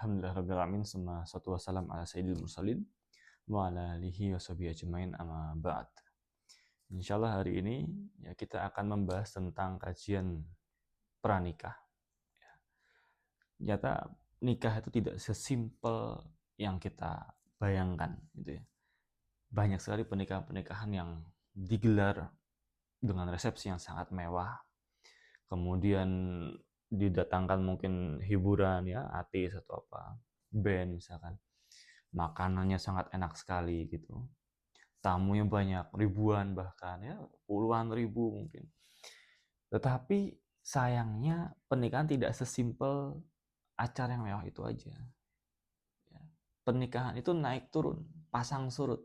Alhamdulillah alamin summa salatu wassalam ala sayyidil mursalin wa ala alihi washabihi ajmain amma ba'd. Insyaallah hari ini ya kita akan membahas tentang kajian pranikah. Ternyata nikah itu tidak sesimpel yang kita bayangkan gitu ya. Banyak sekali pernikahan-pernikahan yang digelar dengan resepsi yang sangat mewah. Kemudian didatangkan mungkin hiburan ya, artis atau apa, band misalkan. Makanannya sangat enak sekali gitu. Tamunya banyak, ribuan bahkan ya, puluhan ribu mungkin. Tetapi sayangnya pernikahan tidak sesimpel acara yang mewah itu aja. Ya. Pernikahan itu naik turun, pasang surut.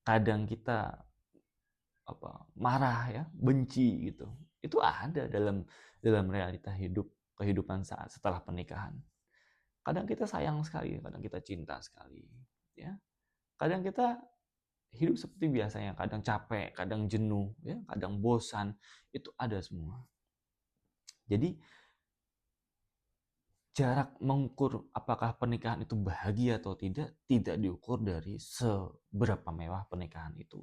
Kadang kita marah ya, benci gitu. Itu ada dalam realita kehidupan saat setelah pernikahan. Kadang kita sayang sekali, kadang kita cinta sekali, ya. Kadang kita hidup seperti biasanya, kadang capek, kadang jenuh, ya, kadang bosan, itu ada semua. Jadi jarak mengukur apakah pernikahan itu bahagia atau tidak diukur dari seberapa mewah pernikahan itu.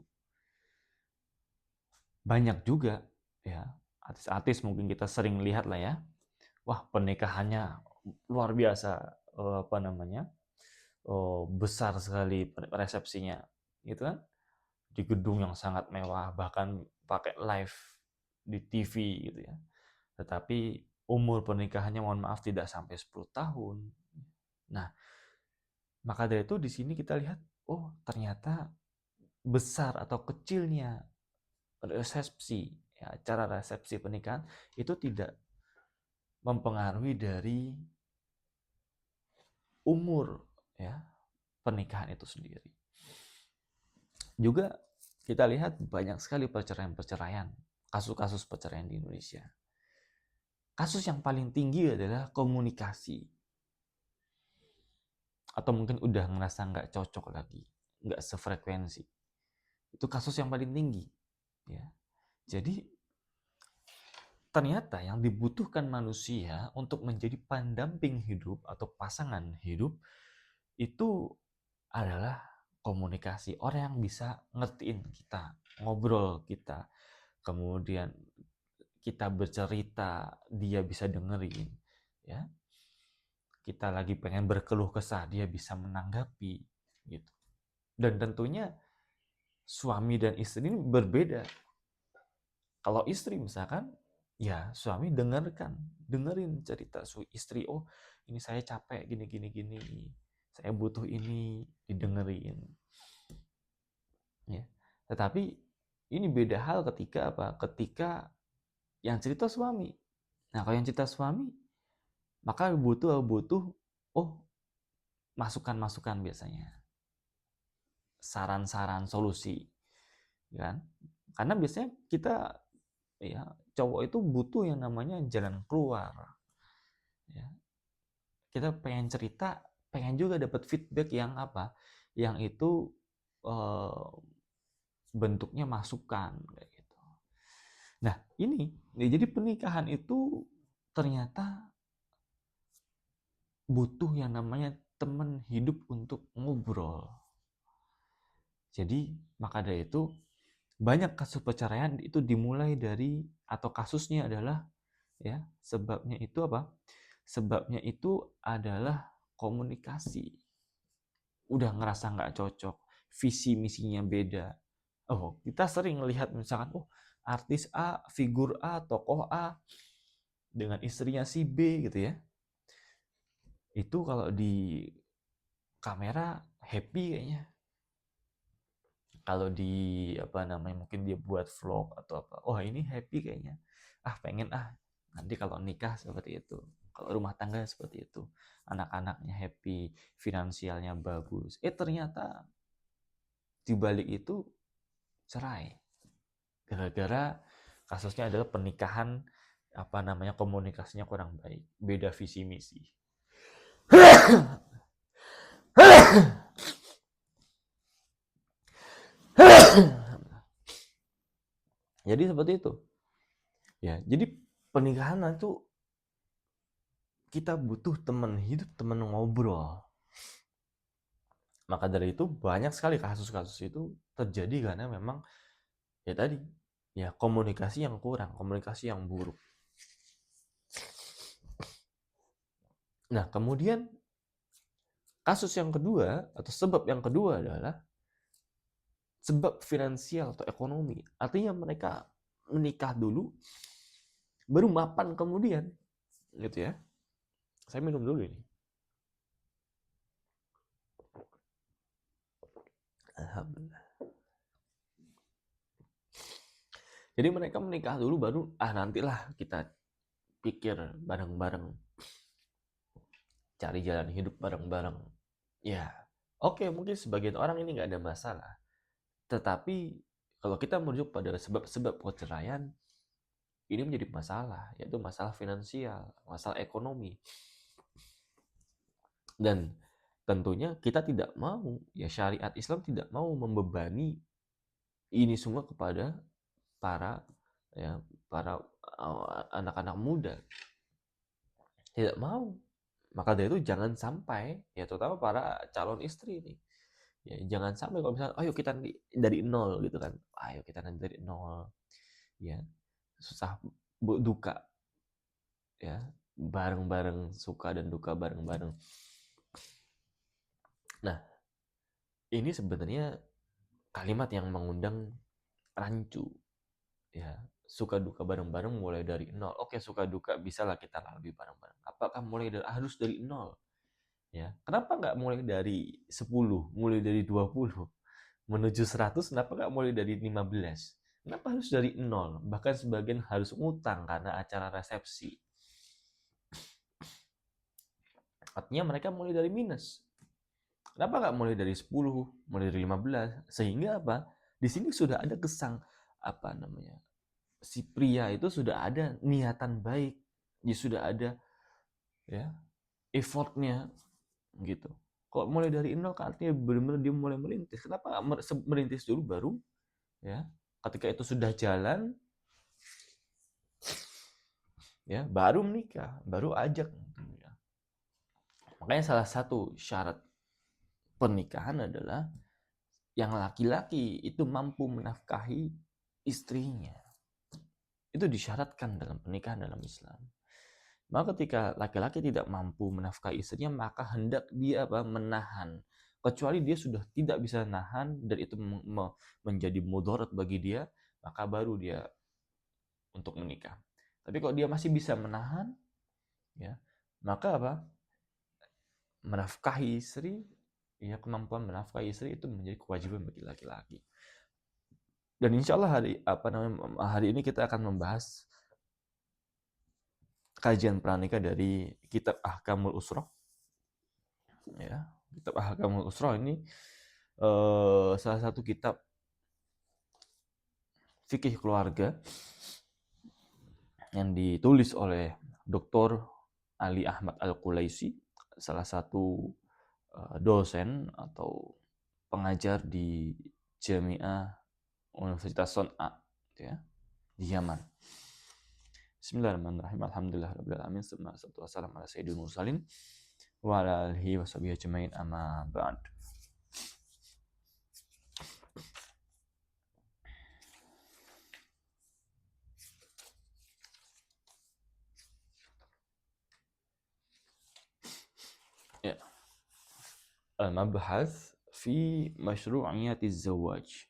Banyak juga ya artis-artis mungkin kita sering lihat lah ya, wah pernikahannya luar biasa, besar sekali resepsinya, gitu kan, di gedung yang sangat mewah, bahkan pakai live di TV gitu ya. Tetapi umur pernikahannya mohon maaf tidak sampai 10 tahun. Nah, maka dari itu di sini kita lihat, oh ternyata besar atau kecilnya resepsi, ya, acara resepsi pernikahan itu tidak mempengaruhi dari umur ya pernikahan itu sendiri. Juga kita lihat banyak sekali perceraian-perceraian, kasus-kasus perceraian di Indonesia. Kasus yang paling tinggi adalah komunikasi. Atau mungkin udah ngerasa nggak cocok lagi, nggak sefrekuensi. Itu kasus yang paling tinggi. Ya. Jadi ternyata yang dibutuhkan manusia untuk menjadi pendamping hidup atau pasangan hidup itu adalah komunikasi. Orang yang bisa ngertiin kita, ngobrol kita, kemudian kita bercerita, dia bisa dengerin, ya. Kita lagi pengen berkeluh kesah, dia bisa menanggapi, gitu. Dan tentunya suami dan istri ini berbeda. Kalau istri misalkan, ya suami dengerin cerita istri, oh ini saya capek gini, saya butuh ini, didengerin. Ya. Tetapi ini beda hal ketika apa? Ketika yang cerita suami. Nah, kalau yang cerita suami, maka butuh oh masukan-masukan biasanya. Saran-saran solusi, kan? Karena biasanya kita ya cowok itu butuh yang namanya jalan keluar. Ya. Kita pengen cerita, pengen juga dapat feedback yang apa? Yang itu bentuknya masukan kayak gitu. Nah, ini jadi pernikahan itu ternyata butuh yang namanya teman hidup untuk ngobrol. Jadi, maka dari itu banyak kasus perceraian itu dimulai dari atau kasusnya adalah ya, sebabnya itu apa? Sebabnya itu adalah komunikasi. Udah ngerasa nggak cocok, visi misinya beda. Oh, kita sering lihat misalkan, oh artis A, figur A, tokoh A dengan istrinya si B gitu ya. Itu kalau di kamera happy kayaknya. Kalau di mungkin dia buat vlog atau apa, oh ini happy kayaknya. Pengen nanti kalau nikah seperti itu. Kalau rumah tangga seperti itu. Anak-anaknya happy, finansialnya bagus. Ternyata di balik itu cerai. Gara-gara kasusnya adalah pernikahan komunikasinya kurang baik, beda visi misi. Jadi seperti itu. Ya, jadi pernikahan itu kita butuh teman hidup, teman ngobrol. Maka dari itu banyak sekali kasus-kasus itu terjadi karena memang ya tadi, ya komunikasi yang kurang, komunikasi yang buruk. Nah, kemudian kasus yang kedua atau sebab yang kedua adalah sebab finansial atau ekonomi. Artinya mereka menikah dulu, baru mapan kemudian, gitu ya. Saya minum dulu ini. Alhamdulillah. Jadi mereka menikah dulu, baru nantilah kita pikir bareng-bareng, cari jalan hidup bareng-bareng. Ya, oke, mungkin sebagian orang ini nggak ada masalah. Tetapi kalau kita merujuk pada sebab-sebab perceraian, ini menjadi masalah, yaitu masalah finansial, masalah ekonomi. Dan tentunya kita tidak mau, ya syariat Islam tidak mau membebani ini semua kepada para anak-anak muda. Tidak mau. Maka dari itu jangan sampai, ya terutama para calon istri ini, ya jangan sampai kalau misalnya ayo kita dari nol gitu kan, ayo kita dari nol, ya susah duka, ya bareng-bareng, suka dan duka bareng-bareng. Nah, ini sebenarnya kalimat yang mengundang rancu, ya suka duka bareng-bareng mulai dari nol. Oke, suka duka bisalah kita lalui bareng-bareng. Apakah mulai dari harus dari nol? Ya, kenapa nggak mulai dari 10, mulai dari 20, menuju 100, kenapa nggak mulai dari 15? Kenapa harus dari nol? Bahkan sebagian harus ngutang karena acara resepsi. Artinya mereka mulai dari minus. Kenapa nggak mulai dari 10, mulai dari 15? Sehingga apa? Di sini sudah ada kesang, si pria itu sudah ada niatan baik, dia sudah ada ya effortnya gitu. Kalau mulai dari nol kan artinya benar-benar dia mulai merintis. Kenapa nggak merintis dulu baru ya? Ketika itu sudah jalan, ya baru menikah, baru ajak. Makanya salah satu syarat pernikahan adalah yang laki-laki itu mampu menafkahi istrinya. Itu disyaratkan dalam pernikahan dalam Islam. Maka ketika laki-laki tidak mampu menafkahi istrinya, maka hendak dia menahan. Kecuali dia sudah tidak bisa nahan dan itu menjadi mudarat bagi dia, maka baru dia untuk menikah. Tapi kalau dia masih bisa menahan, ya, maka menafkahi istri, ya kemampuan menafkahi istri itu menjadi kewajiban bagi laki-laki. Dan insya Allah hari ini kita akan membahas kajian pranikah dari kitab Ahkamul Usrah. Ya, kitab Ahkamul Usrah ini salah satu kitab fikih keluarga yang ditulis oleh Dr. Ali Ahmad Al-Qulaisi, salah satu dosen atau pengajar di Jami'ah Universitas Son'a, ya, di Yaman. Bismillahirrahmanirrahim. Alhamdulillahirabbil alamin. Wassalatu wassalamu ala sayyidil mursalin wa ala alihi washabihi ajmain, amma ba'd. Ya. Al-mabhas fi masyru'iyatiz zawaj,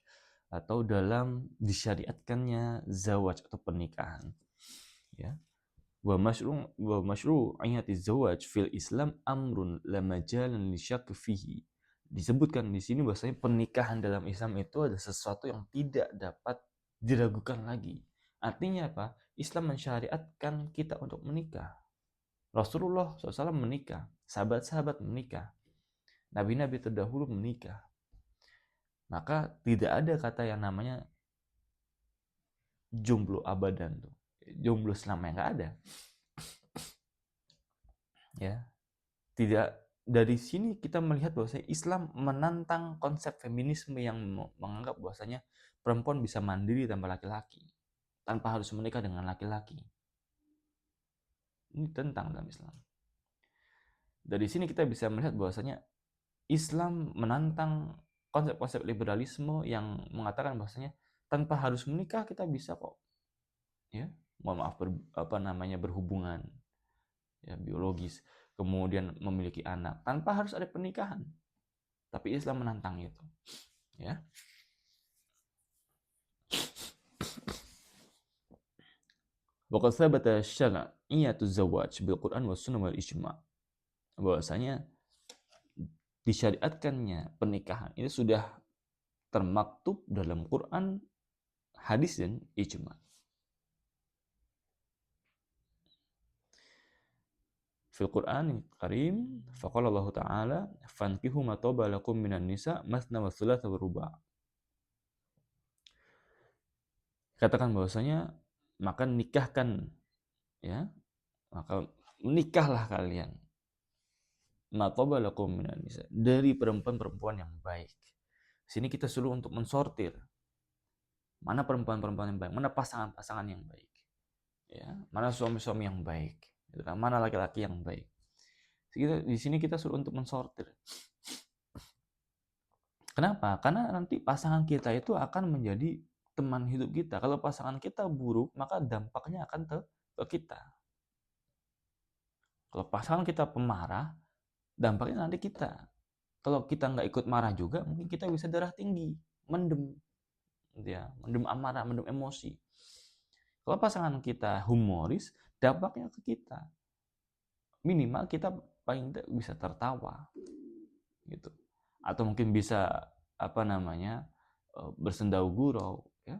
atau dalam disyariatkannya zawaj atau pernikahan. Ya. Wa masyru'iyatiz zawaj fil Islam amrun la majalan lisyak fihi. Disebutkan di sini bahwasanya pernikahan dalam Islam itu adalah sesuatu yang tidak dapat diragukan lagi. Artinya apa? Islam mensyariatkan kita untuk menikah. Rasulullah SAW menikah, sahabat-sahabat menikah, nabi-nabi terdahulu menikah. Maka tidak ada kata yang namanya jomblo abadan tuh. Jomblo selamanya, nggak ada. Ya. Tidak, dari sini kita melihat bahwasanya Islam menantang konsep feminisme yang menganggap bahwasanya perempuan bisa mandiri tanpa laki-laki, tanpa harus menikah dengan laki-laki. Ini tentang dalam Islam. Dari sini kita bisa melihat bahwasanya Islam menantang konsep-konsep liberalisme yang mengatakan bahwasanya tanpa harus menikah kita bisa kok, ya, mohon maaf, berhubungan, ya, biologis, kemudian memiliki anak tanpa harus ada pernikahan. Tapi Islam menantang itu, ya. Waqad thabata syar'iyyatu zawaj bil Qur'an was sunnah wal ijma'. Bahwasanya disyariatkannya pernikahan ini sudah termaktub dalam Quran, hadis, dan ijma. Fil Quran Karim, faqala Allah Ta'ala, fankihu ma taba lakum minan nisa masna wa thulatha wa ruba'. Katakan bahwasanya maka nikahkan, ya, maka menikahlah kalian ma taba lakum minan nisa, dari perempuan-perempuan yang baik. Sini kita suruh untuk mensortir mana perempuan-perempuan yang baik, mana pasangan-pasangan yang baik, ya, mana suami-suami yang baik, mana laki-laki yang baik. Di sini kita suruh untuk mensortir. Kenapa? Karena nanti pasangan kita itu akan menjadi teman hidup kita. Kalau pasangan kita buruk, maka dampaknya akan ke kita. Kalau pasangan kita pemarah, dampaknya nanti kita. Kalau kita nggak ikut marah juga, mungkin kita bisa darah tinggi, mendem, ya, mendem amarah, mendem emosi. Kalau pasangan kita humoris, dampaknya ke kita. Minimal kita paling tidak bisa tertawa, gitu. Atau mungkin bisa bersendau gurau, ya.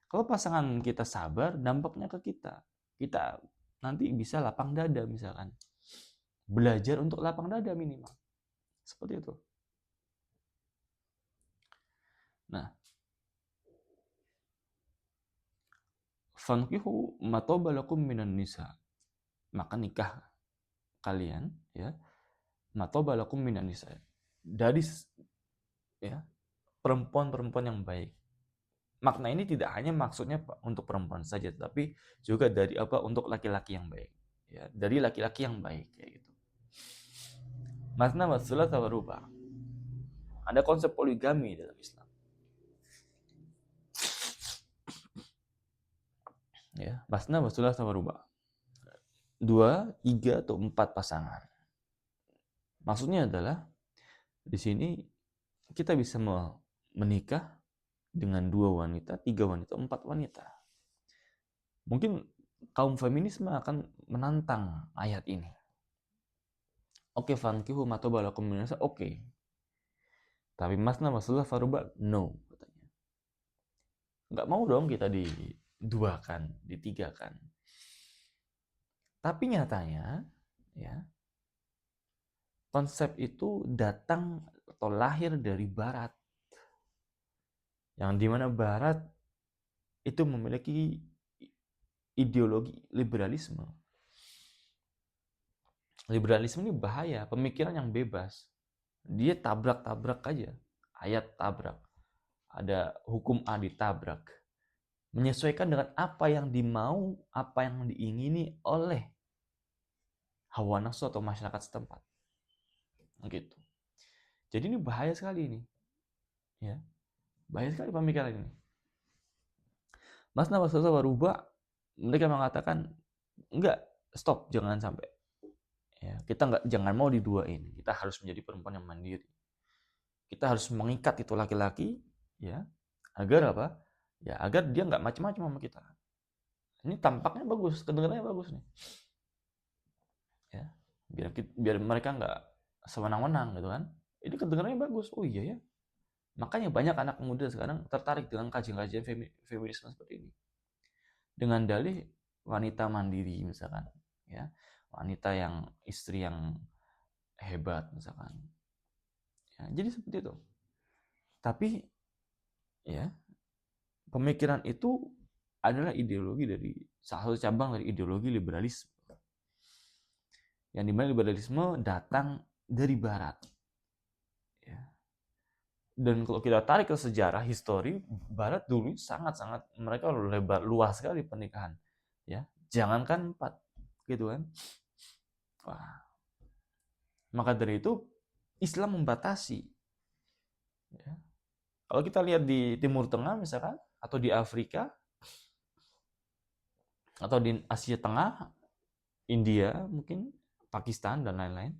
Kalau pasangan kita sabar, dampaknya ke kita. Kita nanti bisa lapang dada misalkan. Belajar untuk lapang dada minimal. Seperti itu. Nah, fankihu matoba lakum minan nisa. Maka nikah kalian, ya, matoba lakum minan nisa, dari, ya, perempuan-perempuan yang baik. Makna ini tidak hanya maksudnya untuk perempuan saja, tapi juga dari untuk laki-laki yang baik, ya, dari laki-laki yang baik, kayak gitu. Masna wa thulatha wa ruba'. Ada konsep poligami dalam Islam. Ya, masna wa thulatha wa ruba'. 2, 3 atau 4 pasangan. Maksudnya adalah di sini kita bisa menikah dengan 2 wanita, 3 wanita, 4 wanita. Mungkin kaum feminisme akan menantang ayat ini. Oke, fankihu ma taba lakum minan nisa, oke. Tapi masna wa thulatha wa ruba', no, katanya. Enggak mau dong kita diduakan, ditigakan. Tapi nyatanya, ya, konsep itu datang atau lahir dari Barat, yang dimana Barat itu memiliki ideologi liberalisme. Liberalisme ini bahaya, pemikiran yang bebas. Dia tabrak-tabrak aja, ayat tabrak, ada hukum A ditabrak, menyesuaikan dengan apa yang dimau, apa yang diingini oleh hawa nafsu atau masyarakat setempat. Gitu. Jadi ini bahaya sekali ini. Ya. Bahaya sekali pemikiran ini. Masna wa thulatha wa ruba', mereka mengatakan enggak, stop, jangan sampai. Ya, kita jangan mau diduain. Kita harus menjadi perempuan yang mandiri. Kita harus mengikat itu laki-laki, ya, agar apa? Ya, agar dia nggak macam-macam sama kita. Ini tampaknya bagus, kedengarannya bagus nih. Ya, biar mereka nggak sewenang-wenang gitu kan. Ini kedengarannya bagus. Oh iya ya. Makanya banyak anak muda sekarang tertarik dengan kajian-kajian feminisme seperti ini. Dengan dalih wanita mandiri misalkan, ya. Wanita yang istri yang hebat misalkan. Ya, jadi seperti itu. Tapi, ya, pemikiran itu adalah ideologi dari salah satu cabang dari ideologi liberalisme. Yang dimana liberalisme datang dari Barat. Ya. Dan kalau kita tarik ke sejarah histori, Barat dulu sangat-sangat, mereka luas sekali pernikahan. Ya, jangankan 4, gitu kan. Wah. Maka dari itu Islam membatasi. Ya. Kalau kita lihat di Timur Tengah misalkan, atau di Afrika, atau di Asia Tengah, India mungkin, Pakistan dan lain-lain,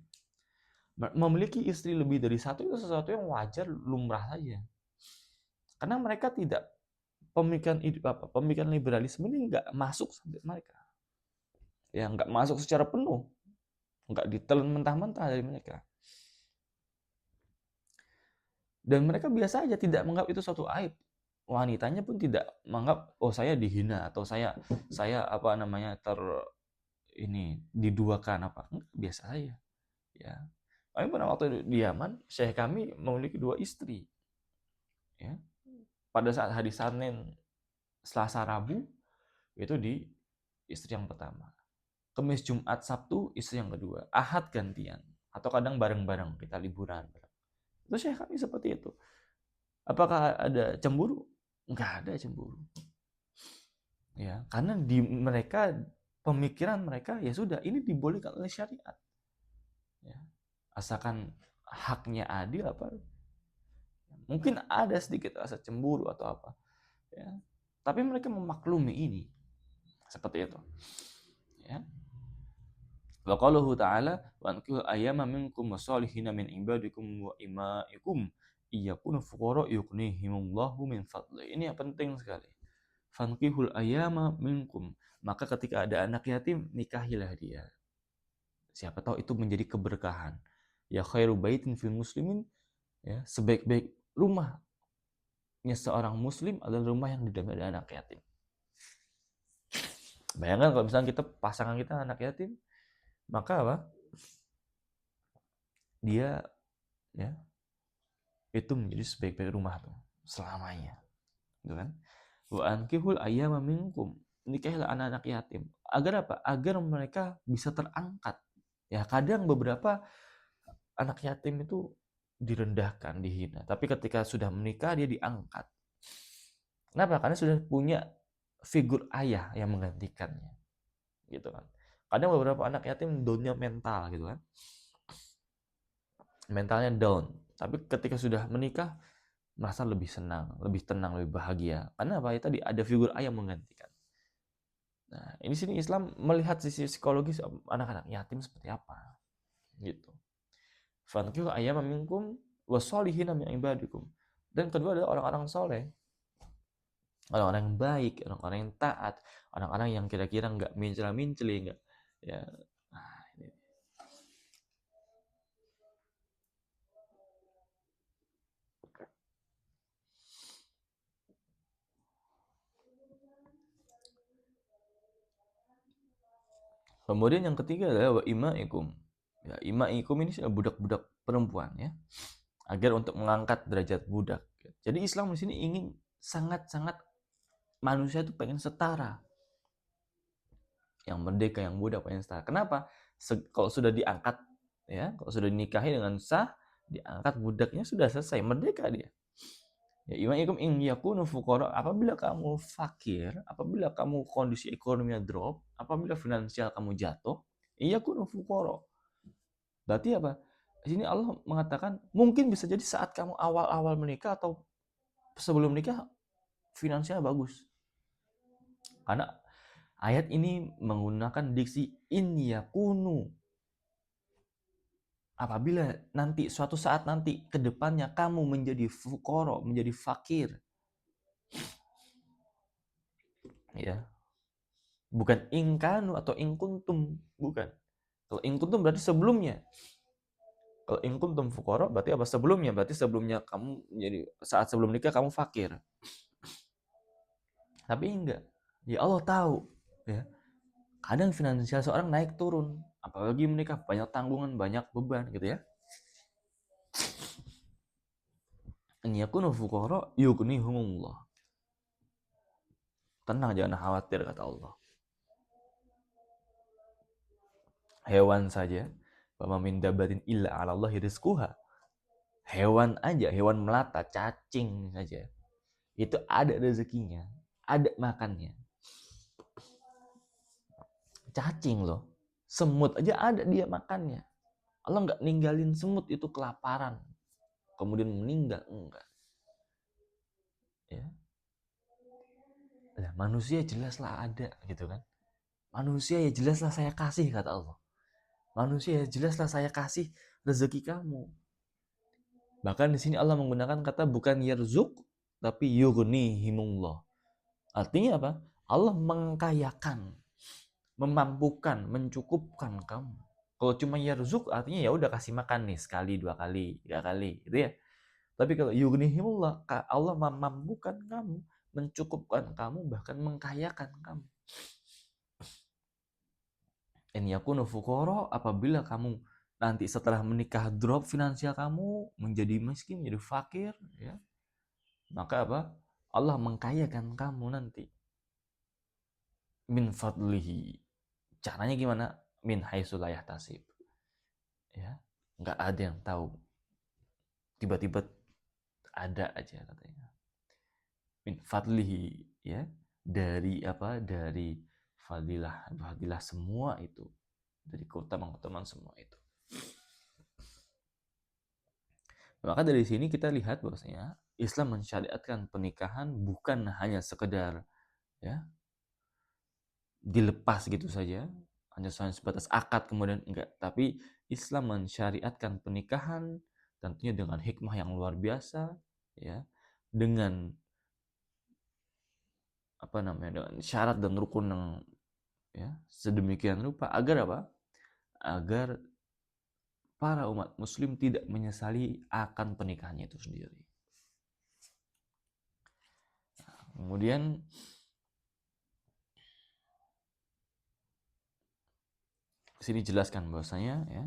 memiliki istri lebih dari satu itu sesuatu yang wajar, lumrah saja. Karena mereka tidak, pemikiran liberalisme ini nggak masuk sampai mereka, ya nggak masuk secara penuh, nggak ditelan mentah-mentah dari mereka, dan mereka biasa aja, tidak menganggap itu suatu aib. Wanitanya pun tidak menganggap, oh saya dihina atau saya apa namanya ini diduakan apa, enggak, biasa saja. Ya, kami pada waktu di Yaman, Syekh kami memiliki 2 istri. Ya, pada saat hari Senin, Selasa, Rabu itu di istri yang pertama. Kamis, Jumat, Sabtu istri yang kedua. Ahad gantian. Atau kadang bareng-bareng kita liburan. Itu Syekh kami seperti itu. Apakah ada cemburu? Enggak ada cemburu. Ya, karena di mereka, pemikiran mereka, ya sudah, ini dibolehkan oleh syariat. Ya, asalkan haknya adil apa. Mungkin ada sedikit rasa cemburu atau apa. Ya, tapi mereka memaklumi ini. Seperti itu. Ya. Wa qaluhu ta'ala wa ankihu ayyama minkum wasalihina min ibadikum wa imaikum iyakunu fuqara yughnihimullahu min fadli. Ini yang penting sekali. Fankihul ayyama minkum. Maka ketika ada anak yatim, nikahilah dia. Siapa tahu itu menjadi keberkahan. Ya khairu baitin fil muslimin, ya, sebaik-baik rumahnya seorang muslim adalah rumah yang didampingi anak yatim. Bayangkan kalau misalnya pasangan kita anak yatim, maka apa? Dia, ya, itu menjadi sebaik-baik rumah tuh selamanya, gitu kan? Wa ankihul ayyama minkum, nikahilah anak-anak yatim. Agar apa? Agar mereka bisa terangkat. Ya, kadang beberapa anak yatim itu direndahkan, dihina, tapi ketika sudah menikah dia diangkat. Kenapa? Karena sudah punya figur ayah yang menggantikannya, gitu kan? Kadang beberapa anak yatim down-nya mental, gitu kan? Mentalnya down. Tapi ketika sudah menikah, merasa lebih senang, lebih tenang, lebih bahagia. Karena apa? Ya tadi ada figur ayah yang menggantikan. Nah, ini sini Islam melihat sisi psikologis anak-anak yatim seperti apa, gitu. Fankihu ayyama minkum wasolihina min ibadikum. Dan kedua adalah orang-orang soleh, orang-orang yang baik, orang-orang yang taat, orang-orang yang kira-kira nggak mincela-minceli, nggak, ya. Nah, ini. Kemudian yang ketiga adalah wa imaikum. Ya, imaikum ini budak-budak perempuan, ya, agar untuk mengangkat derajat budak. Jadi Islam di sini ingin sangat-sangat manusia itu pengen setara. Yang merdeka, yang budak pengen setara. Kenapa? Kalau sudah diangkat, ya, kalau sudah dinikahi dengan sah, diangkat budaknya, sudah selesai, merdeka dia. Ya, imaikum in yakunu fuqara, apabila kamu fakir, apabila kamu kondisi ekonominya drop, apabila finansial kamu jatuh, yakunu fuqara. Berarti apa? Di sini Allah mengatakan mungkin bisa jadi saat kamu awal-awal menikah atau sebelum nikah finansial bagus. Karena ayat ini menggunakan diksi in yakunu. Apabila nanti suatu saat nanti ke depannya kamu menjadi fuqara, menjadi fakir. Ya. Bukan ingkanu atau ingkuntum, bukan. Kalau ingkuntum berarti sebelumnya. Kalau ingkuntum fuqara berarti apa? Sebelumnya, berarti sebelumnya kamu menjadi, saat sebelum nikah kamu fakir. Tapi enggak. Ya Allah tahu, ya. Kadang finansial seorang naik turun, apalagi menikah, banyak tanggungan, banyak beban, gitu ya. In yakunu fuqara yughnihumullah. Tenang, jangan khawatir, kata Allah. Hewan saja, wa min dabatin illa 'ala Allahi rizquha. Hewan aja, hewan melata, cacing saja, itu ada rezekinya, ada makannya. Cacing loh, semut aja ada dia makannya. Allah nggak ninggalin semut itu kelaparan kemudian meninggal, enggak. Ya, nah, manusia jelaslah ada gitu kan. Manusia ya jelaslah saya kasih, kata Allah. Manusia ya jelaslah saya kasih rezeki kamu. Bahkan di sini Allah menggunakan kata bukan yarzuk tapi yughnihimullah. Artinya apa? Allah mengkayakan, memampukan, mencukupkan kamu. Kalau cuma yarzuk artinya ya udah kasih makan nih sekali, 2 kali, 3 kali gitu ya. Tapi kalau yughnihimullah, Allah memampukan kamu, mencukupkan kamu, bahkan mengkayakan kamu. In yakunu fuqara, apabila kamu nanti setelah menikah drop finansial kamu menjadi miskin, menjadi fakir, ya, maka apa? Allah mengkayakan kamu nanti. Min fadlihi. Caranya gimana? Min haitsu la yahtasib. Ya, nggak ada yang tahu. Tiba-tiba ada aja katanya. Min fadlihi, ya, dari apa? Dari fadilah semua itu, dari keutamaan semua itu. Maka dari sini kita lihat bahwasanya Islam mensyariatkan pernikahan bukan hanya sekedar ya dilepas gitu saja, hanya sebatas akad kemudian enggak, tapi Islam mensyariatkan pernikahan tentunya dengan hikmah yang luar biasa, ya, dengan apa namanya, dengan syarat dan rukun yang ya sedemikian rupa agar apa? Agar para umat muslim tidak menyesali akan pernikahannya itu sendiri. Kemudian sini jelaskan bahwasanya ya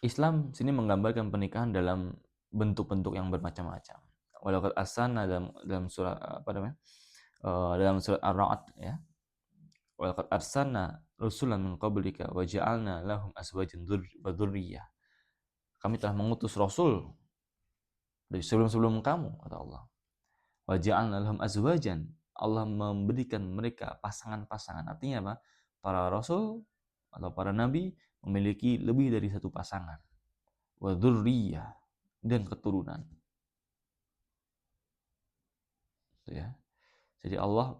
Islam sini menggambarkan pernikahan dalam bentuk-bentuk yang bermacam-macam. Walaqad arsalna dalam surat apa namanya? Dalam surat Ar-Ra'd ya. Walaqad arsalna rusulan min qablika wa ja'alna lahum azwajan wa dzurriyyah. Kami telah mengutus rasul dari sebelum-sebelum kamu, kata Allah. Wa ja'alna lahum azwajan. Allah memberikan mereka pasangan-pasangan. Artinya apa? Para rasul atau para nabi memiliki lebih dari satu pasangan. Wa dzurriyyah, dan keturunan. Ya. Jadi Allah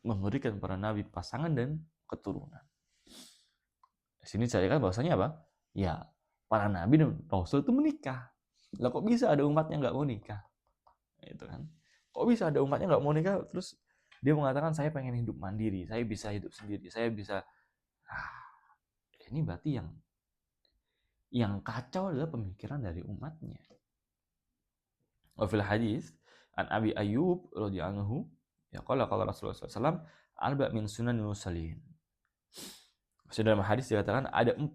memberikan para nabi pasangan dan keturunan. Di sini saya kan bahwasanya apa? Ya, para nabi dan rasul itu menikah. Lah kok bisa ada umatnya nggak mau nikah? Itu kan. Kok bisa ada umatnya nggak mau nikah terus dia mengatakan saya pengen hidup mandiri, saya bisa hidup sendiri, saya bisa. Ini berarti yang kacau adalah pemikiran dari umatnya. Wa fil hadis an Abi Ayyub radhiyallahu anhu, ya qala Rasulullah SAW, arba min sunan mursalin. Dalam hadis dikatakan ada 4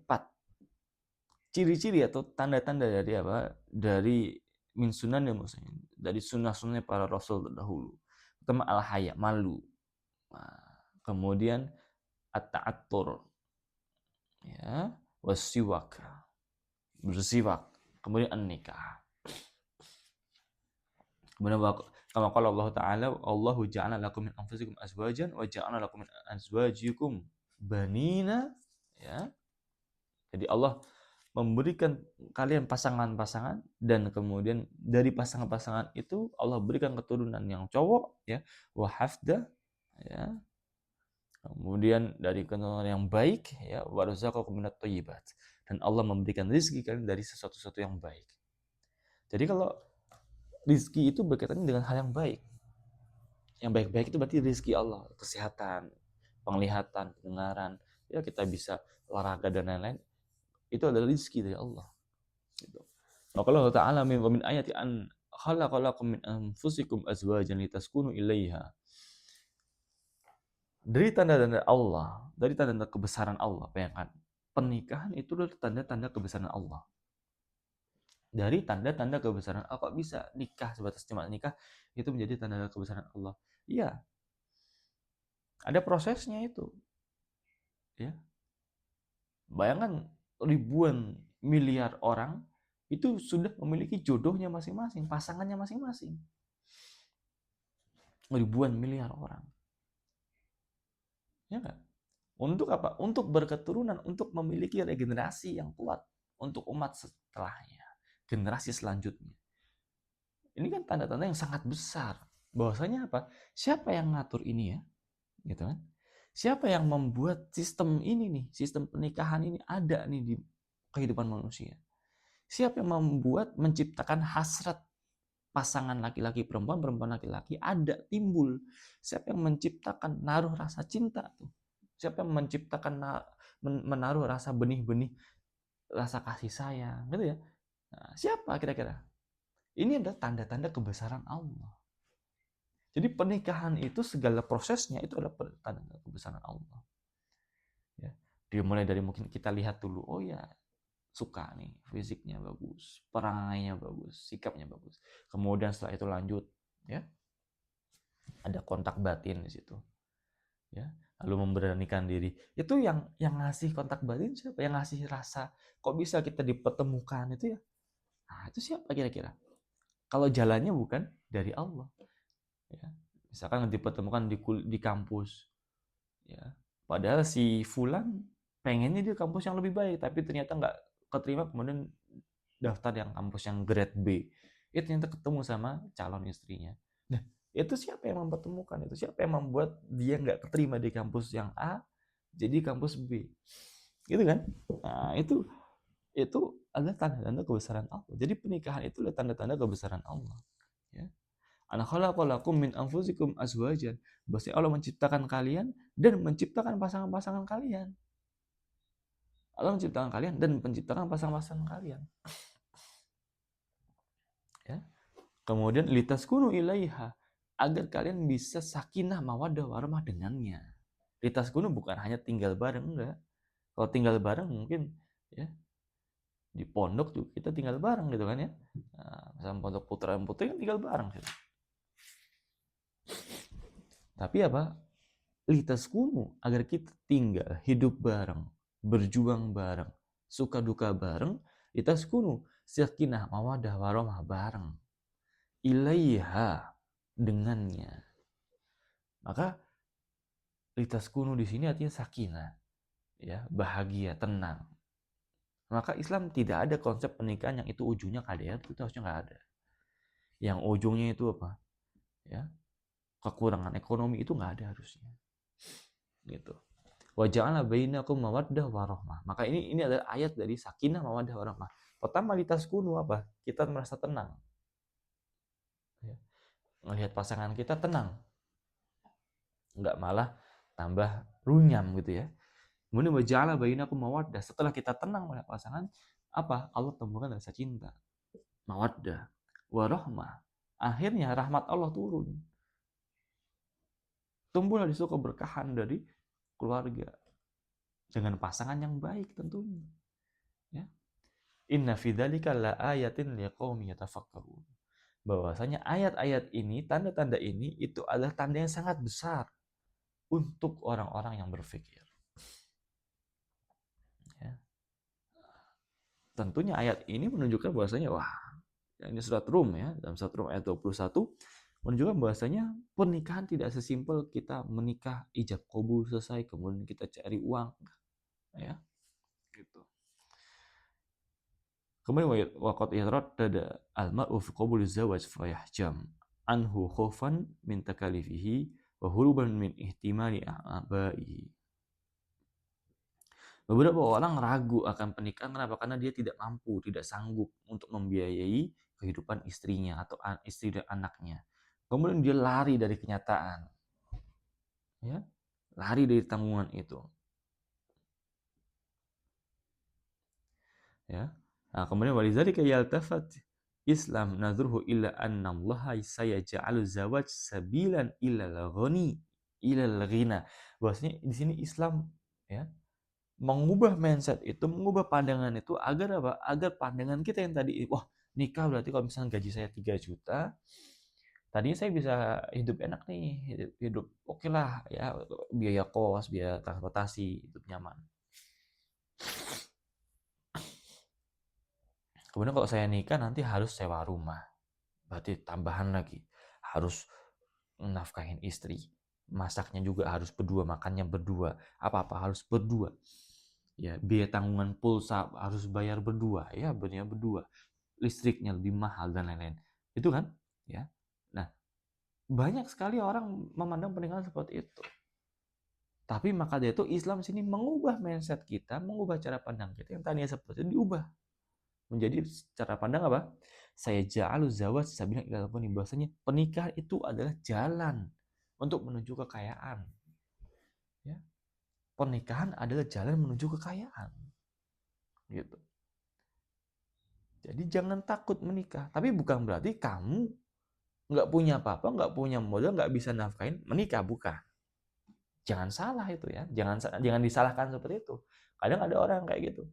ciri-ciri atau tanda-tanda dari apa? Dari min sunan mursalin, dari sunnah-sunnah para rasul terdahulu. Pertama al-haya, malu. Kemudian at-ta'attur, ya, wasiwak, bersiwak. Kemudian an-nikah. Kemudian kama qala Allah Ta'ala, Allahu ja'ala lakum min anfusikum azwajan wa ja'ala lakum min azwajikum banina, ya. Jadi Allah memberikan kalian pasangan-pasangan dan kemudian dari pasangan-pasangan itu Allah berikan keturunan yang cowok, ya, wa hafda, ya. Kemudian dari keturunan yang baik, ya, wa razaqakum minat thayyibat, dan Allah memberikan rezeki kalian dari sesuatu-sesuatu yang baik. Jadi kalau rezeki itu berkaitan dengan hal yang baik. Yang baik-baik itu berarti rezeki Allah, kesehatan, penglihatan, pendengaran, ya kita bisa olahraga dan lain-lain. Itu adalah rezeki dari Allah. Gitu. Maka Allah Ta'ala min ayati an khalaqalakum min anfusikum azwajan litaskunu ilaiha. Dari tanda-tanda Allah, dari tanda-tanda kebesaran Allah, bayangkan, pernikahan itu adalah tanda-tanda kebesaran Allah. Dari tanda-tanda kebesaran Allah, kok bisa nikah sebatas cuma nikah itu menjadi tanda kebesaran Allah? Iya, ada prosesnya itu. Ya. Bayangkan ribuan miliar orang itu sudah memiliki jodohnya masing-masing, pasangannya masing-masing. Ribuan miliar orang. Ya enggak? Untuk apa? Untuk berketurunan, untuk memiliki regenerasi yang kuat untuk umat setelahnya, generasi selanjutnya. Ini kan tanda-tanda yang sangat besar. Bahwasanya apa? Siapa yang ngatur ini ya? Gitu kan? Siapa yang membuat sistem ini nih, sistem pernikahan ini ada nih di kehidupan manusia? Siapa yang membuat, menciptakan hasrat pasangan laki-laki perempuan, perempuan laki-laki ada timbul? Siapa yang menciptakan naruh rasa cinta tuh? Siapa yang menciptakan menaruh rasa benih-benih rasa kasih sayang gitu ya? Nah, siapa kira-kira? Ini adalah tanda-tanda kebesaran Allah. Jadi pernikahan itu segala prosesnya itu adalah tanda kebesaran Allah. Ya. Dimulai dari mungkin kita lihat dulu, oh ya suka nih, fisiknya bagus, perangainya bagus, sikapnya bagus. Kemudian setelah itu lanjut, ya ada kontak batin di situ, ya. Lalu memberanikan diri. Itu yang ngasih kontak batin siapa? Yang ngasih rasa kok bisa kita dipertemukan itu ya? Nah, itu siapa kira-kira? Kalau jalannya bukan dari Allah, ya. Misalkan dipertemukan di kampus, ya. Padahal si Fulan pengennya dia kampus yang lebih baik, tapi ternyata nggak keterima, kemudian daftar yang kampus yang grade B. Itu ternyata ketemu sama calon istrinya. Nah, itu siapa yang mempertemukan itu? Siapa yang membuat dia nggak keterima di kampus yang A, jadi kampus B? Gitu kan? Nah, itu adalah tanda-tanda kebesaran Allah. Jadi pernikahan itu adalah tanda-tanda kebesaran Allah. Ya. Ana khalaqalakum min anfusikum azwajan. Bahwasanya Allah menciptakan kalian dan menciptakan pasangan-pasangan kalian. Allah menciptakan kalian dan menciptakan pasangan-pasangan kalian. Ya. Kemudian litaskunu ilaiha, agar kalian bisa sakinah mawaddah warahmah dengannya. Litaskunu bukan hanya tinggal bareng, enggak. Kalau tinggal bareng mungkin ya di pondok juga kita tinggal bareng gitu kan ya. Nah, misalnya pondok putra dan putri kan tinggal bareng gitu. Tapi apa? Litaskunu, agar kita tinggal, hidup bareng, berjuang bareng, suka duka bareng. Litaskunu, sakinah mawaddah warahmah bareng. Ilaiha, dengannya. Maka litaskunu di sini artinya sakinah, ya, bahagia, tenang. Maka Islam tidak ada konsep pernikahan yang itu ujungnya KDRT, itu harusnya nggak ada. Yang ujungnya itu apa? Ya, kekurangan ekonomi itu nggak ada harusnya. Gitu. Wa ja'ala bainakum mawaddah warahmah. Maka ini adalah ayat dari sakinah mawaddah warahmah. Pertama litaskunu apa? Kita merasa tenang. Ya. Melihat pasangan kita tenang. Nggak malah tambah runyam gitu ya. Kemudian waja'ala bainakum mawaddah. Setelah kita tenang melihat pasangan, apa? Allah temukan rasa cinta, mawaddah, warahmah. Akhirnya rahmat Allah turun. Tumbuhlah di situ keberkahan dari keluarga dengan pasangan yang baik tentunya. Ya. Inna fi dzalika laayatin liqaumin yatafakkarun. Bahwasanya ayat-ayat ini, tanda-tanda ini itu adalah tanda yang sangat besar untuk orang-orang yang berpikir. Ya. Tentunya ayat ini menunjukkan bahwasanya wah, ini surat Rum ya, dalam surat Rum ayat 21 menunjukkan bahwasanya pernikahan tidak sesimpel kita menikah ijab kabul selesai kemudian kita cari uang, ya. Gitu. Kemudian waqad yaraddada al-mar'u fi qabul zawaj fa yahjam anhu khaufan min takalifihi wa huruban min ihtimali abaihi. Beberapa orang ragu akan pernikahan, kenapa? Karena dia tidak mampu, tidak sanggup untuk membiayai kehidupan istrinya atau istri dan anaknya. Kemudian dia lari dari kenyataan, ya, lari dari tanggungan itu, ya. Nah, kemudian walizalika yaltafat Islam nadruhu illa anna Allah sayaj'alu zawaj sabilan ilal ghani ilal ghina. Bahwasanya di sini Islam, ya, mengubah mindset itu, mengubah pandangan itu agar apa? Agar pandangan kita yang tadi, wah nikah berarti kalau misalnya gaji saya 3 juta, tadinya saya bisa hidup enak nih, hidup oke lah ya, biaya kos, biaya transportasi, hidup nyaman. Kemudian kalau saya nikah nanti harus sewa rumah, berarti tambahan lagi, harus nafkahin istri, masaknya juga harus berdua, makannya berdua, apa-apa harus berdua. Ya, biaya tanggungan pulsa harus bayar berdua, ya benar berdua. Listriknya lebih mahal dan lain-lain. Itu kan? Ya. Nah, banyak sekali orang memandang pernikahan seperti itu. Tapi maka dari itu Islam sini mengubah mindset kita, mengubah cara pandang kita yang tadinya seperti itu diubah menjadi cara pandang apa? Saya ja'alu zawaj sabila ila bahwasanya pernikahan itu adalah jalan untuk menuju kekayaan. Ya. Pernikahan adalah jalan menuju kekayaan. Gitu. Jadi jangan takut menikah. Tapi bukan berarti kamu nggak punya apa-apa, nggak punya modal, nggak bisa nafkahin, menikah. Bukan. Jangan salah itu ya. Jangan disalahkan seperti itu. Kadang ada orang kayak gitu.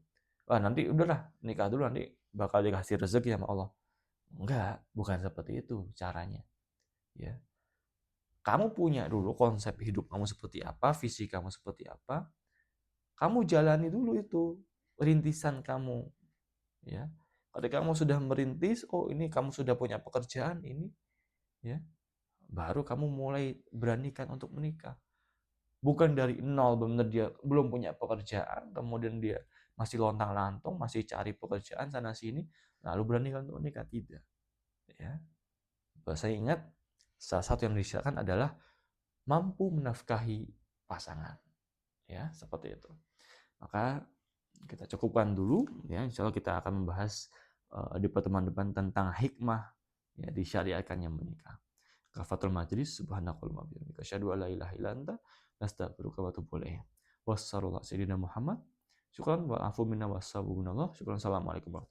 Wah nanti udahlah, nikah dulu nanti bakal dikasih rezeki sama Allah. Enggak, bukan seperti itu caranya. Ya. Kamu punya dulu konsep hidup kamu seperti apa, visi kamu seperti apa. Kamu jalani dulu itu rintisan kamu. Ya. Ketika kamu sudah merintis, oh ini kamu sudah punya pekerjaan ini, ya, baru kamu mulai beranikan untuk menikah. Bukan dari nol, benar dia belum punya pekerjaan, kemudian dia masih lontang-lantung, masih cari pekerjaan sana sini, lalu beranikan untuk menikah, tidak. Ya. Saya ingat salah satu yang disyaratkan adalah mampu menafkahi pasangan. Ya, seperti itu. Maka kita cukupkan dulu ya, insya Allah kita akan membahas di pertemuan depan tentang hikmah ya disyariatkannya menikah. Kafatul majlis subhanakallahumma wa bihamdika asyhadu an la ilaha illa anta astaghfiruka wa atubu ilaik. Wassallallahu sayyidina Muhammad. Syukran wa afu minna wa assalamualaikum warahmatullahi wabarakatuh.